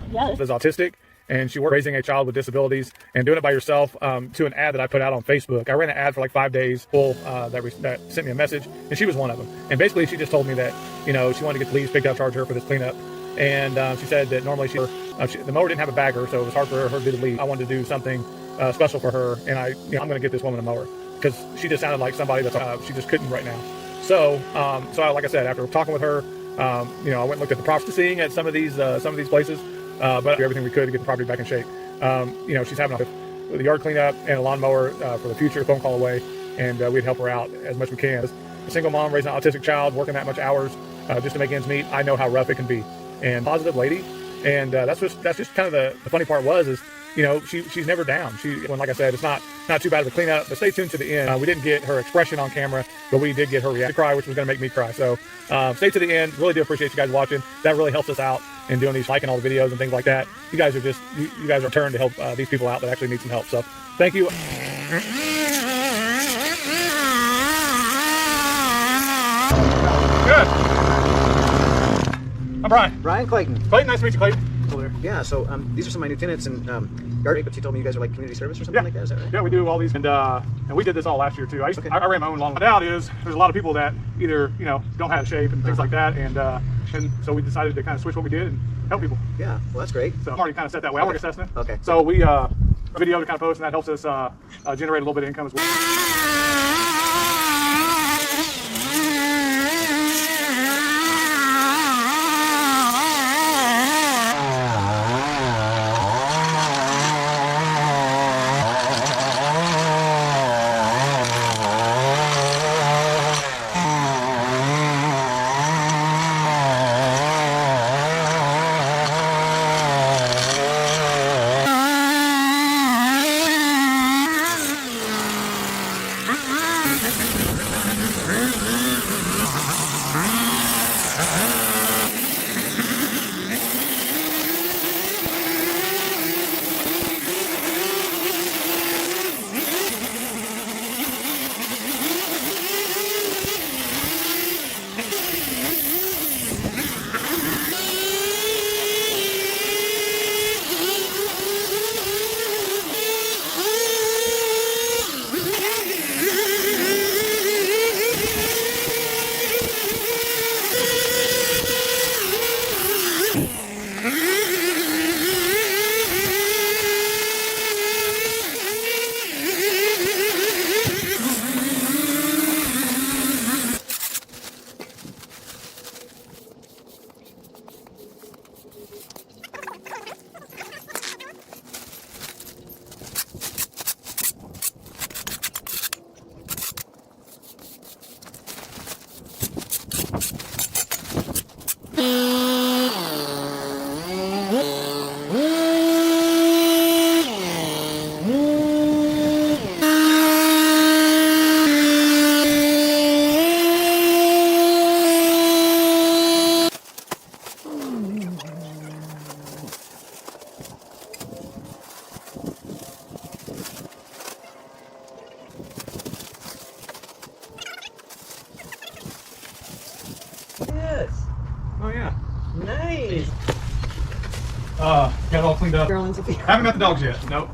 is autistic, and she worked raising a child with disabilities and doing it by yourself, to an ad that I put out on Facebook. I ran an ad for like 5 days full, that sent me a message, and she was one of them. And basically she just told me that, you know, she wanted to get the leaves picked up, charge her for this cleanup. And she said that normally the mower didn't have a bagger, so it was hard for her to do the leaves. I wanted to do something special for her, and I'm going to get this woman a mower, because she just sounded like somebody that she just couldn't right now. So, like I said, after talking with her, you know, I went and looked at the property, seeing at some of these places, but everything we could to get the property back in shape. You know, she's having the yard cleanup and a lawnmower for the future, phone call away, and we'd help her out as much as we can. As a single mom raising an autistic child, working that much hours just to make ends meet, I know how rough it can be. And positive lady, and that's just kind of the funny part is, you know, she's never down. When, like I said, it's not too bad of a cleanup, but stay tuned to the end. We didn't get her expression on camera, but we did get her reaction to cry, which was going to make me cry. So stay to the end. Really do appreciate you guys watching. That really helps us out in doing these, liking all the videos and things like that. You guys are just, you guys are turned to help these people out that actually need some help. So thank you. Good. I'm Brian. Brian Clayton. Clayton, nice to meet you, Clayton. Yeah, so these are some of my new tenants, and yard, but you told me you guys are like community service or something like that, is that right? Yeah, we do all these, and we did this all last year too. I ran my own lawn. My doubt is there's a lot of people that either, you know, don't have shape and things like that, and so we decided to kind of switch what we did and help people. Yeah, well that's great. So I'm already kind of set that way. I work at Cessna. Okay. So we a video to kind of post, and that helps us generate a little bit of income as well. Yes. Oh yeah. Nice. Got it all cleaned up. Haven't met the dogs yet. Nope.